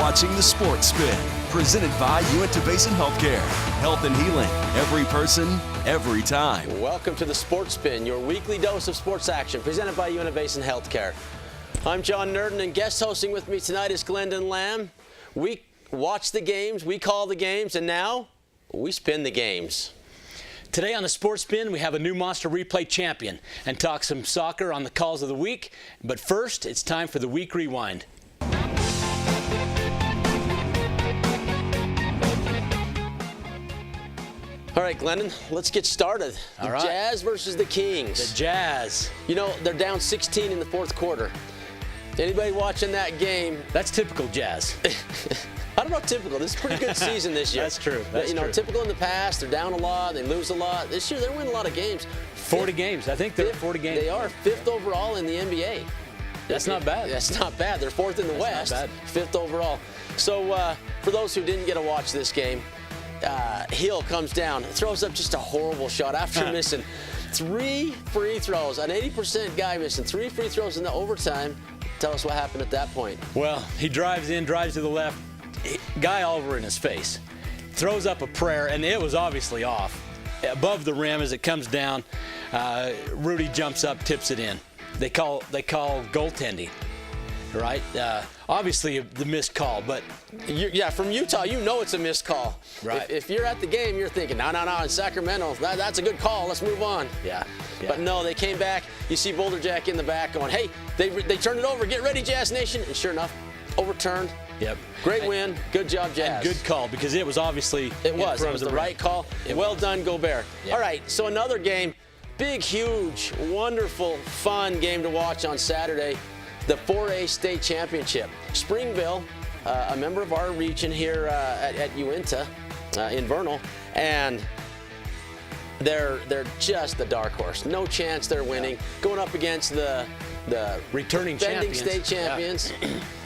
watching The Sports Spin, presented by Uinta Basin Healthcare. Health and healing, every person, every time. Welcome to The Sports Spin, your weekly dose of sports action, presented by Uinta Basin Healthcare. I'm John Nerden, and guest hosting with me tonight is Glendon Lamb. We watch the games, we call the games, and now we spin the games. Today on The Sports Spin, we have a new Monster Replay champion and talk some soccer on the calls of the week. But first, it's time for the Week Rewind. All right, Glendon, let's get started. The Jazz versus the Kings. The Jazz. You know, they're down 16 in the fourth quarter. Anybody watching that game? That's typical Jazz. I don't know, typical. This is a pretty good season this year. That's true. That's true. true. Typical in the past, they're down a lot, they lose a lot. This year, they're winning a lot of games. 40 games. I think they're 40 games. They are 5th overall in the NBA. That's not bad. That's not bad. They're 4th in the West, 5th overall. So for those who didn't get to watch this game, Hill comes down, throws up just a horrible shot after missing 3 free throws. An 80% guy missing 3 free throws in the overtime. Tell us what happened at that point. Well, he drives in, drives to the left, guy all over in his face, throws up a prayer, and it was obviously off. Above the rim as it comes down, Rudy jumps up, tips it in. They call goaltending, right? Obviously the missed call, but from Utah, you know it's a missed call. Right. If you're at the game, you're thinking, no, in Sacramento, that's a good call. Let's move on. Yeah. But no, they came back. You see Boulder Jack in the back going, hey, they turned it over. Get ready, Jazz Nation. And sure enough, overturned. Yep. Great win. Good job, Jazz. And good call, because it was obviously It was the right call. Well done, Gobert. Yep. All right, so another game. Big, huge, wonderful, fun game to watch on Saturday. The 4A State Championship. Springville, a member of our region here at Uinta in Vernal, and they're just the dark horse. No chance they're winning. Going up against the returning champions. State champions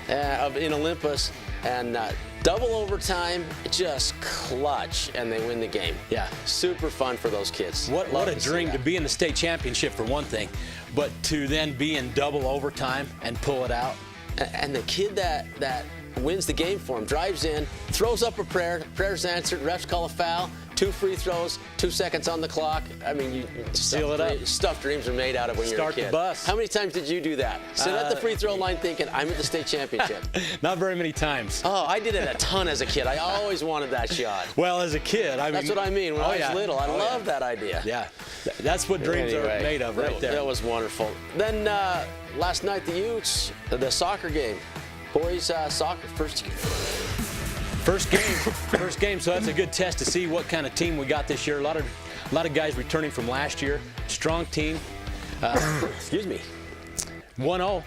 in Olympus, and double overtime, just clutch, and they win the game. Yeah. Super fun for those kids. What a dream to be in the state championship for one thing, but to then be in double overtime and pull it out. And the kid that wins the game for him drives in, throws up a prayer, prayer's answered, refs call a foul, 2 free throws, 2 seconds on the clock. I mean, seal it up. Stuff dreams are made out of when you're a kid. Start the bus. How many times did you do that? Sit at the free throw line thinking, I'm at the state championship. Not very many times. Oh, I did it a ton as a kid. I always wanted that shot. Well, as a kid, That's what I mean. When I was little, I loved that idea. Yeah, that's what dreams are made of right there. That was wonderful. Then last night, the Utes, the soccer game. Boys soccer, First game, so that's a good test to see what kind of team we got this year. A lot of guys returning from last year. Strong team. Excuse me. 1-0.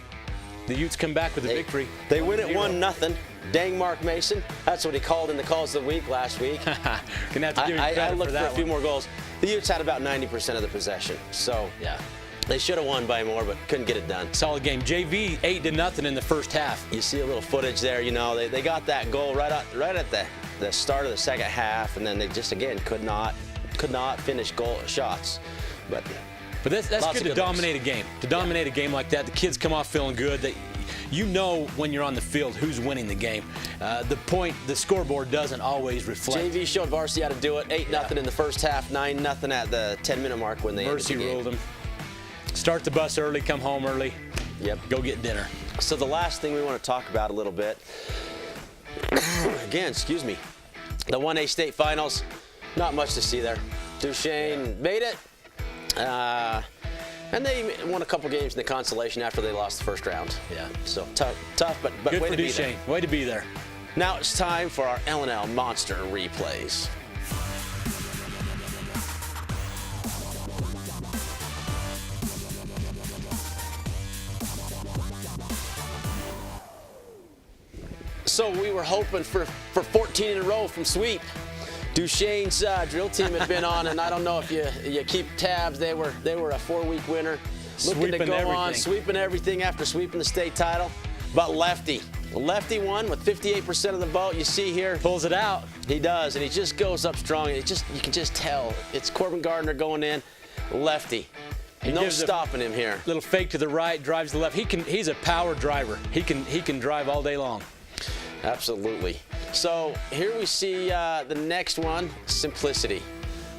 The Utes come back with a victory. They win it 1-0. Dang Mark Mason. That's what he called in the calls of the week last week. Gonna have to give him credit I looked for that for a few more goals. The Utes had about 90% of the possession. So yeah. They should have won by more, but couldn't get it done. Solid game. JV 8-0 in the first half. You see a little footage there. You know, they got that goal right at the start of the second half, and then they just again could not finish shots. But that's good to dominate a game. To dominate a game like that, the kids come off feeling good. You know when you're on the field who's winning the game. The scoreboard doesn't always reflect. JV showed varsity how to do it. 8-0 in the first half, 9-0 at the 10-minute mark when they ended the game. Mercy ruled them. Start the bus early, come home early. Yep. Go get dinner. So the last thing we want to talk about a little bit, again, excuse me, the 1A state finals, not much to see there. Duchesne made it, and they won a couple games in the consolation after they lost the first round. Yeah. So tough, but good way for to be Duchesne. there. Way to be there. Now it's time for our LLL Monster replays. So we were hoping for 14 in a row from sweep. Duchesne's drill team had been on, and I don't know if you keep tabs. They were a 4-week winner, looking to go on, sweeping everything after sweeping the state title. But Lefty won with 58% of the vote. You see here, pulls it out. He does, and he just goes up strong. And you can just tell it's Corbin Gardner going in. Lefty. No stopping him here. Little fake to the right, drives the left. He's a power driver. He can drive all day long. Absolutely. So here we see the next one, simplicity.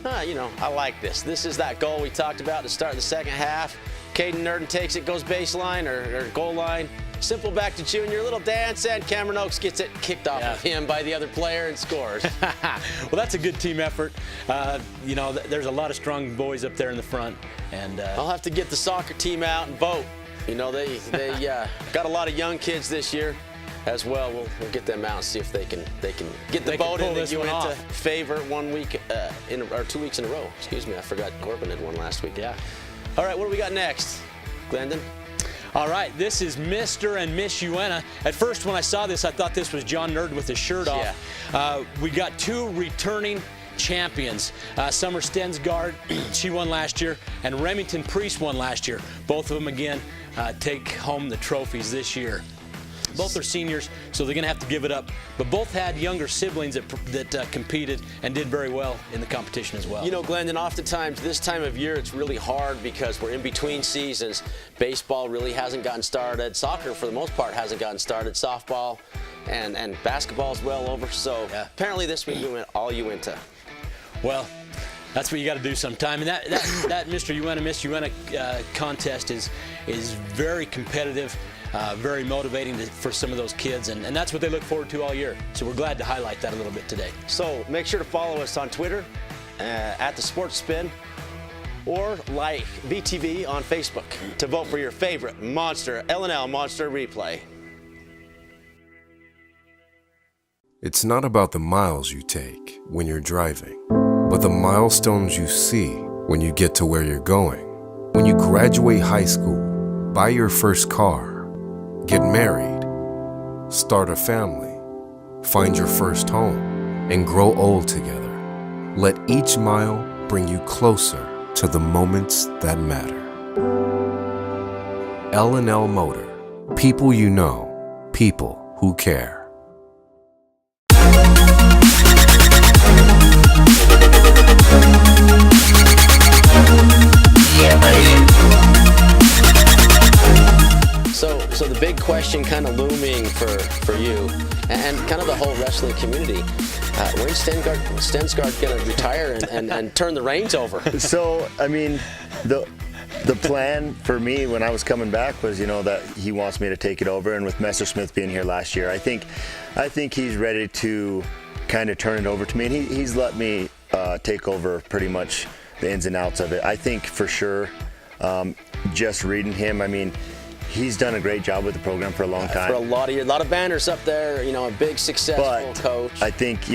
I like this. This is that goal we talked about to start the second half. Caden Nurden takes it, goes baseline or goal line. Simple back to Junior, little dance, and Cameron Oakes gets it kicked off of him by the other player and scores. Well, that's a good team effort. There's a lot of strong boys up there in the front. And I'll have to get the soccer team out and vote. They got a lot of young kids this year as well. We'll get them out and see if they can get the vote in that you went to favor 1 week or 2 weeks in a row. Excuse me, I forgot Corbin had one last week. Yeah. All right, what do we got next, Glendon? All right, this is Mr. and Miss Uena. At first, when I saw this, I thought this was John Nurden with his shirt off. Yeah. We got 2 returning champions. Summer Stensgard, she won last year, and Remington Priest won last year. Both of them, again, take home the trophies this year. Both are seniors, so they're going to have to give it up. But both had younger siblings that competed and did very well in the competition as well. Glendon, oftentimes this time of year it's really hard because we're in between seasons. Baseball really hasn't gotten started. Soccer, for the most part, hasn't gotten started. Softball and basketball is well over. So apparently this week we went all Uinta. Well, that's what you got to do sometime. And that Mr. Uena, Miss Uena contest is very competitive. Very motivating for some of those kids, and that's what they look forward to all year. So we're glad to highlight that a little bit today. So make sure to follow us on Twitter, at The Sports Spin, or like BTV on Facebook to vote for your favorite LLL Monster replay. It's not about the miles you take when you're driving, but the milestones you see when you get to where you're going. When you graduate high school, buy your first car, get married, start a family, find your first home, and grow old together. Let each mile bring you closer to the moments that matter. LLL Motor. People you know, people who care. So the big question kind of looming for you and kind of the whole wrestling community, when's Stensgard going to retire and turn the reins over? So, I mean, the plan for me when I was coming back was, that he wants me to take it over, and with Messersmith being here last year, I think he's ready to kind of turn it over to me, and he's let me take over pretty much the ins and outs of it. I think for sure, just reading him, I mean, he's done a great job with the program for a long time. For a lot of years, a lot of banners up there, a big successful coach. I think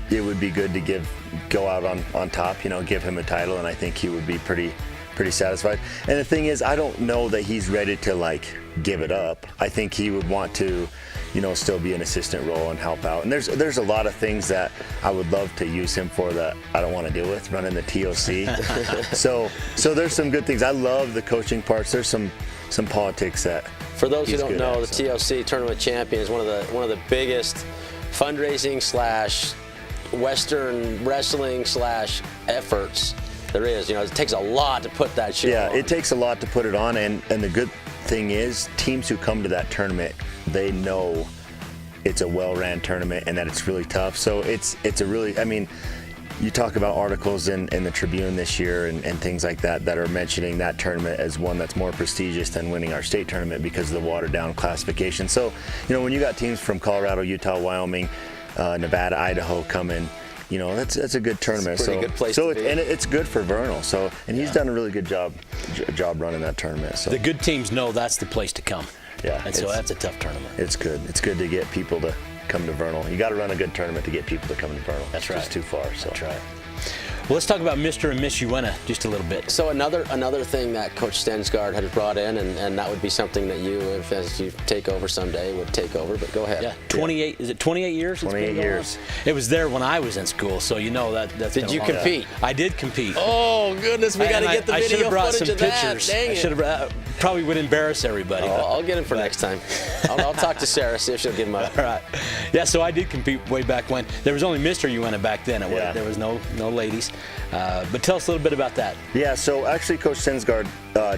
it would be good to go out on top, give him a title, and I think he would be pretty satisfied. And the thing is, I don't know that he's ready to give it up. I think he would want to, still be an assistant role and help out. And there's a lot of things that I would love to use him for that I don't want to deal with, running the TOC. so there's some good things. I love the coaching parts. There's some politics that. For those who don't know, the TOC Tournament Champion is one of the biggest fundraising / Western wrestling / efforts there is. It takes a lot to put that show on. Yeah, it takes a lot to put it on, and the good thing is teams who come to that tournament, they know it's a well-ran tournament and that it's really tough. So it's a really, I mean, you talk about articles in the Tribune this year and things like that are mentioning that tournament as one that's more prestigious than winning our state tournament because of the watered-down classification. So, when you got teams from Colorado, Utah, Wyoming, Nevada, Idaho coming, that's a good tournament. It's a pretty good place to be. And it's good for Vernal. So, and he's done a really good job running that tournament. So the good teams know that's the place to come. Yeah, and so that's a tough tournament. It's good. It's good to get people to come to Vernal. You got to run a good tournament to get people to come to Vernal. That's right. It's too far. So. That's right. Well, let's talk about Mr. and Miss Uena just a little bit. So another thing that Coach Stensgard had brought in, and that would be something that you, as you take over someday, would take over. But go ahead. Yeah, 28. Is it 28 years? 28 years. It was there when I was in school, so that's. Did you compete? I did compete. Oh goodness, we got to get the video footage of that. Dang it. I should have probably would embarrass everybody. I'll get him for next time. I'll talk to Sarah, see if she'll give him up. All right. Yeah, so I did compete way back when. There was only Mr. Uena back then. There was no ladies. But tell us a little bit about that. Yeah, so actually Coach Stensgard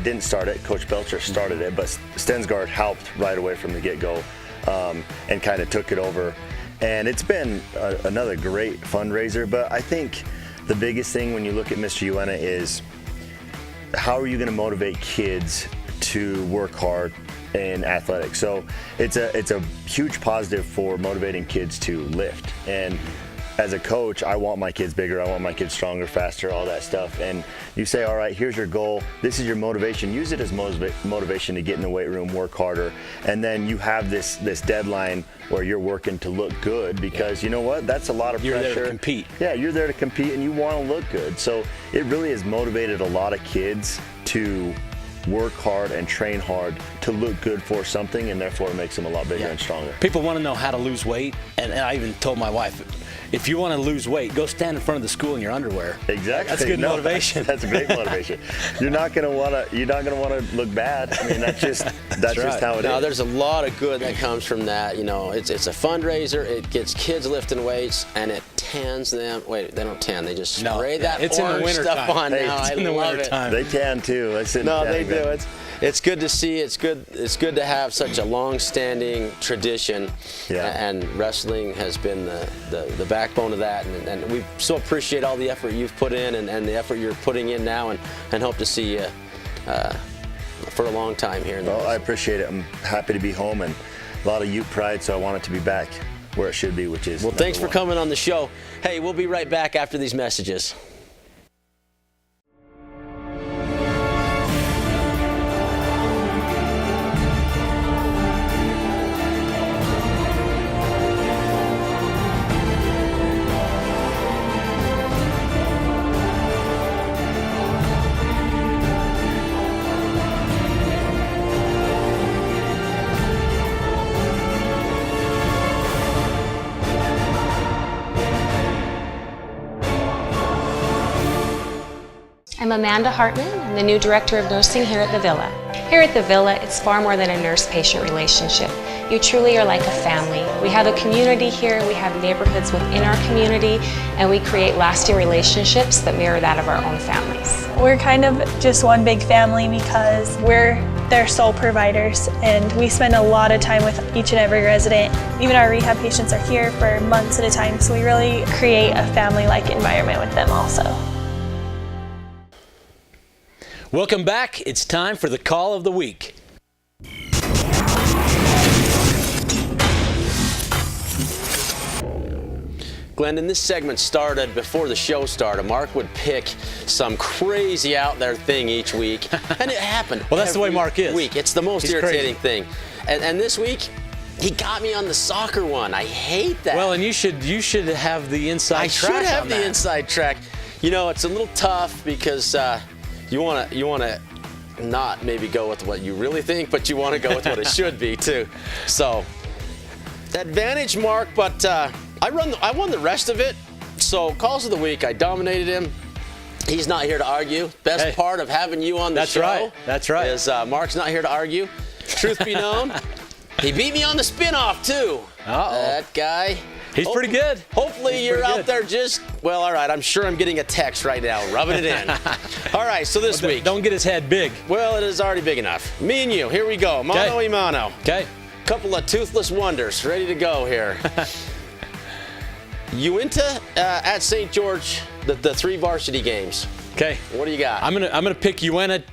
didn't start it. Coach Belcher started it, but Stensgard helped right away from the get-go. and kind of took it over. And it's been another great fundraiser, but I think the biggest thing when you look at Mr. Uena is how are you going to motivate kids to work hard in athletics? So it's a huge positive for motivating kids to lift. And as a coach, I want my kids bigger, I want my kids stronger, faster, all that stuff. And you say, all right, here's your goal, this is your motivation, use it as motivation to get in the weight room, work harder, and then you have this deadline where you're working to look good, because you know what, that's a lot of pressure. You're there to compete. Yeah, you're there to compete and you want to look good. So it really has motivated a lot of kids to work hard and train hard to look good for something, and therefore it makes them a lot bigger and stronger. People want to know how to lose weight, and I even told my wife, if you want to lose weight, go stand in front of the school in your underwear. Exactly. That's good motivation. That's a great motivation. You're not gonna want to look bad. I mean, that's just how it is. No, there's a lot of good that comes from that. You know, it's a fundraiser. It gets kids lifting weights, and it tans them. Wait, they don't tan. They just spray that it's in the orange winter stuff time. on Hey, now. it's in the winter time. They tan too. No, they do. It's good to see. It's good to have such a long-standing tradition, and wrestling has been the backbone of that. And we so appreciate all the effort you've put in, and the effort you're putting in now, and hope to see you for a long time here. Well, I appreciate it. I'm happy to be home, and a lot of Ute pride, so I want it to be back where it should be, which is well. Thanks for coming on the show. Hey, we'll be right back after these messages. I'm Amanda Hartman. I'm the new Director of Nursing here at the Villa. Here at the Villa, it's far more than a nurse-patient relationship. You truly are like a family. We have a community here, we have neighborhoods within our community, and we create lasting relationships that mirror that of our own families. We're kind of just one big family because we're their sole providers, and we spend a lot of time with each and every resident. Even our rehab patients are here for months at a time, so we really create a family-like environment with them also. Welcome back. It's time for the call of the week. Glendon, this segment started before the show started. Mark would pick some crazy out there thing each week, and it happened. Well, that's the way Mark is. It's the most irritating thing. And this week, he got me on the soccer one. I hate that. Well, and you should have the inside track. I should have the inside track. You know, it's a little tough because you want to not maybe go with what you really think, but you want to go with what it should be too. So, advantage, Mark, but I won the rest of it. So, calls of the week, I dominated him. He's not here to argue. Best part of having you on the show. That's right. Is Mark's not here to argue. Truth be known, he beat me on the spin-off too. That guy. He's pretty good. Hopefully you're out there well, all right, I'm sure I'm getting a text right now, rubbing it in. All right, so this week. Don't get his head big. Well, it is already big enough. Me and you, here we go. Mano y mano. Okay. Couple of toothless wonders ready to go here. Uinta at St. George, the 3 varsity games. Okay. What do you got? I'm gonna pick Uena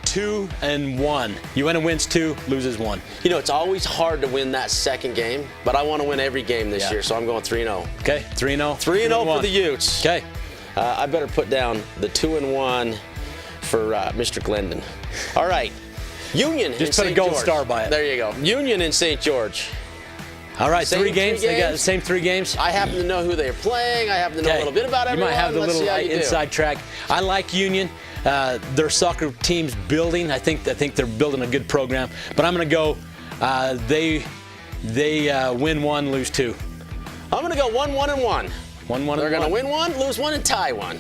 2-1. Uena wins 2, loses 1. You know, it's always hard to win that second game, but I want to win every game this year, so I'm going 3-0. Okay, 3-0. 3-0 for the Utes. Okay. I better put down the 2-1 for Mr. Glendon. All right. Union in St. George. Just put a gold star by it. There you go. Union in St. George. All right, 3 games. They got the same 3 games. I happen to know who they're playing. I happen to know a little bit about everyone. You might have the Let's little see how you inside track. I like Union. Their soccer team's building. I think they're building a good program. But I'm going to go. They win 1, lose 2. I'm going to go 1-1-1. 1-1. They're going to win 1, lose 1, and tie 1.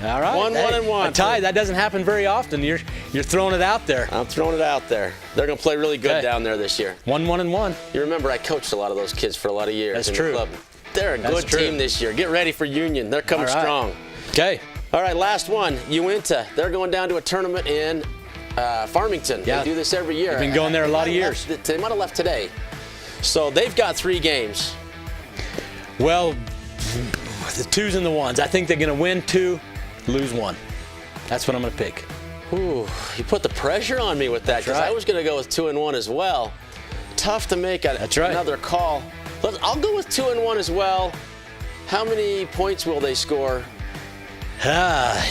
All right. 1-1-1. A tie, that doesn't happen very often. You're throwing it out there. I'm throwing it out there. They're going to play really good down there this year. 1-1-1. You remember I coached a lot of those kids for a lot of years. That's in true. The club. They're a good team this year. Get ready for Union. They're coming strong. Okay. All right, last one. Uinta. They're going down to a tournament in Farmington. Yeah. They do this every year. They've been going there a lot of years. They might have left today. So they've got 3 games. Well, the 2s and the 1s. I think they're going to win 2, lose 1. That's what I'm going to pick. Ooh, you put the pressure on me with that because right. I was going to go with 2 and 1 as well. Tough to make another call. I'll go with 2 and 1 as well. How many points will they score?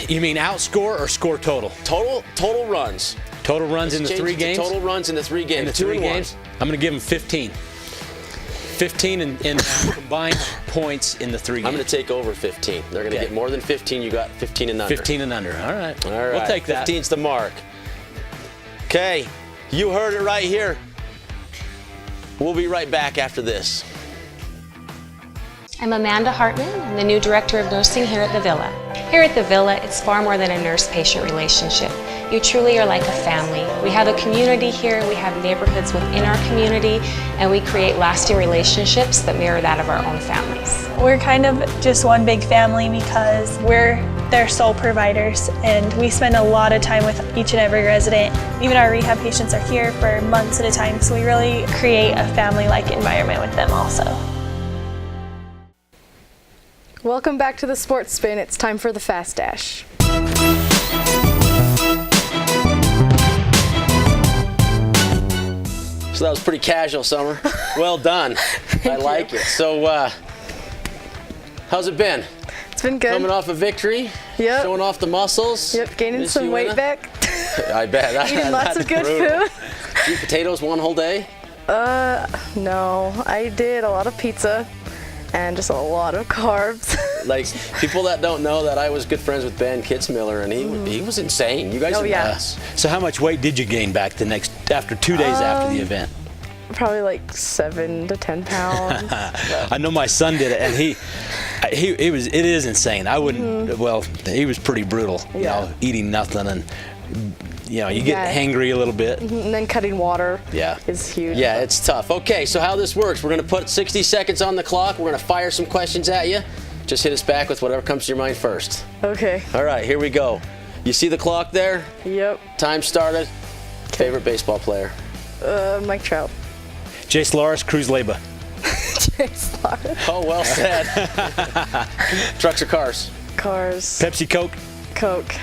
You mean outscore or score total? Total runs. Total runs in the 3 games? Total runs in the 3 games. In the 3 games? I'm going to give them 15. 15 in combined points in the 3 games. I'm going to take over 15. They're going to get more than 15. You got 15 and under. 15 and under. All right. All right. We'll take that. 15's the mark. Okay. You heard it right here. We'll be right back after this. I'm Amanda Hartman. I'm the new Director of Nursing here at the Villa. Here at the Villa, it's far more than a nurse-patient relationship. You truly are like a family. We have a community here, we have neighborhoods within our community, and we create lasting relationships that mirror that of our own families. We're kind of just one big family because we're their sole providers, and we spend a lot of time with each and every resident. Even our rehab patients are here for months at a time, so we really create a family-like environment with them also. Welcome back to the Sports Spin. It's time for the Fast Dash. So that was pretty casual, Summer. Well done. I like it. So, how's it been? It's been good. Coming off a victory? Yep. Showing off the muscles? Yep, gaining some weight back. I bet. Eating lots of good food. Eat potatoes one whole day? No. I did a lot of pizza and just a lot of carbs. Like, people that don't know that I was good friends with Ben Kitzmiller, and he was insane. You guys are nuts. So how much weight did you gain back after 2 days after the event? Probably like 7 to 10 pounds. I know my son did it, and it is insane. I wouldn't, well, he was pretty brutal, you know, eating nothing, and you know, you get hangry a little bit. And then cutting water is huge. Yeah, it's tough. Okay, so how this works, we're going to put 60 seconds on the clock. We're going to fire some questions at you. Just hit us back with whatever comes to your mind first. Okay. All right, here we go. You see the clock there? Yep. Time started. Favorite baseball player? Mike Trout. Jace Loris, Cruz Leba. Jace Loris. Oh, well said. Trucks or cars? Cars. Pepsi, Coke? Coke.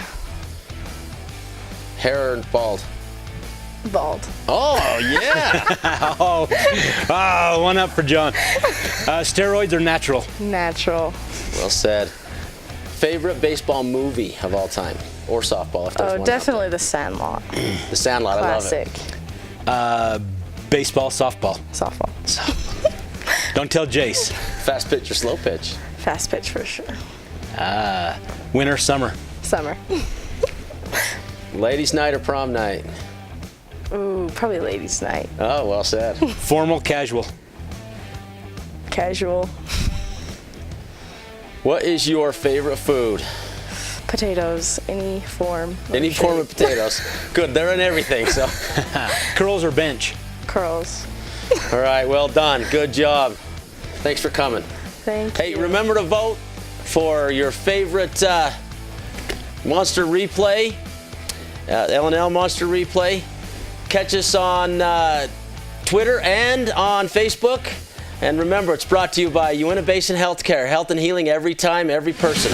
Hair or bald? Bald. Oh, yeah. oh, 1 up for John. Steroids or natural? Natural. Well said. Favorite baseball movie of all time? Or softball, if there's one. Definitely The Sandlot. The Sandlot, Classic. I love it. Baseball, softball? Softball. Don't tell Jace. Fast pitch or slow pitch? Fast pitch for sure. Winter, summer? Summer. Ladies' night or prom night? Ooh, probably ladies' night. Oh, well said. Formal, casual? Casual. What is your favorite food? Potatoes, any form. Any form of potatoes. Good, they're in everything, so. Curls or bench? Curls. All right, well done. Good job. Thanks for coming. Thank you. Hey, remember to vote for your favorite Monster Replay, LLL Monster Replay. Catch us on Twitter and on Facebook. And remember, it's brought to you by Uinta Basin Healthcare. Health and healing every time, every person.